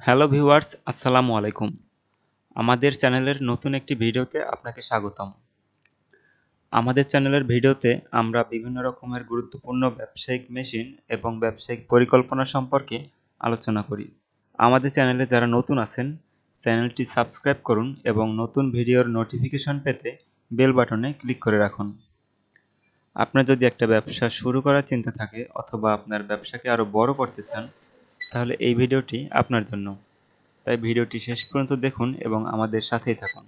Hello viewers, আসসালামু আলাইকুম। আমাদের চ্যানেলের নতুন একটি ভিডিওতে আপনাকে স্বাগতম। আমাদের চ্যানেলের ভিডিওতে আমরা বিভিন্ন রকমের গুরুত্বপূর্ণ ব্যবসায়িক মেশিন এবং ব্যবসায়িক পরিকল্পনা সম্পর্কে আলোচনা করি। আমাদের চ্যানেলে যারা নতুন আছেন, চ্যানেলটি সাবস্ক্রাইব করুন এবং নতুন ভিডিওর নোটিফিকেশন পেতে বেল বাটনে ক্লিক করে রাখুন। আপনার যদি একটা ব্যবসা শুরু করার চিন্তা থাকে অথবা আপনার ব্যবসাকে আরও বড় করতে চান, তাহলে এই ভিডিওটি আপনার জন্য। তাই ভিডিওটি শেষ পর্যন্ত দেখুন এবং আমাদের সাথেই থাকুন।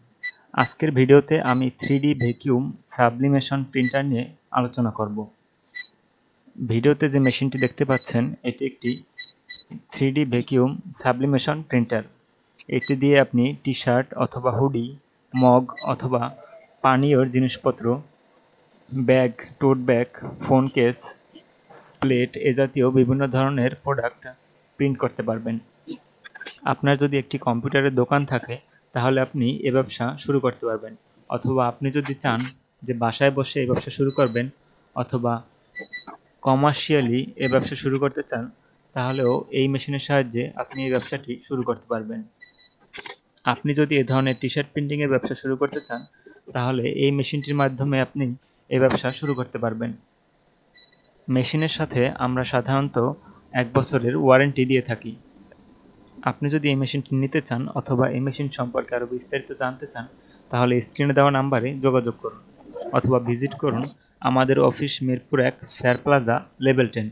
আজকের ভিডিওতে আমি 3D ভ্যাকুয়াম সাবলিমেশন প্রিন্টার নিয়ে আলোচনা করব। ভিডিওতে যে মেশিনটি দেখতে পাচ্ছেন এটি একটি 3D ভ্যাকুয়াম সাবলিমেশন প্রিন্টার। এটি দিয়ে আপনি টি-শার্ট অথবা হুডি, মগ অথবা পানীয়র জিনিসপত্র, bag, tote bag, phone case, plate এ জাতীয় বিভিন্ন ধরনের প্রোডাক্ট প্রিন্ট করতে পারবেন। আপনার যদি একটি কম্পিউটারের দোকান থাকে তাহলে আপনি এ ব্যবসা শুরু করতে পারবেন, অথবা আপনি যদি চান যে বাসায় বসে এই ব্যবসা শুরু করবেন অথবা কমার্শিয়ালি এ ব্যবসা শুরু করতে চান, তাহলেও এই মেশিনের সাহায্যে আপনি এই ব্যবসাটি শুরু করতে পারবেন। আপনি যদি এ ধরনের টি-শার্ট প্রিন্টিংয়ের ব্যবসা শুরু করতে চান তাহলে এই মেশিনটির মাধ্যমে আপনি এই ব্যবসা শুরু করতে পারবেন। মেশিনের সাথে আমরা সাধারণত 1 বছরের ওয়ারেন্টি দিয়ে থাকি। আপনি যদি এই মেশিনটি নিতে চান অথবা এই মেশিন সম্পর্কে আরও বিস্তারিত জানতে চান তাহলে স্ক্রিনে দেওয়া নাম্বারে যোগাযোগ করুন অথবা ভিজিট করুন আমাদের office Mirpur 1 fair plaza level 10।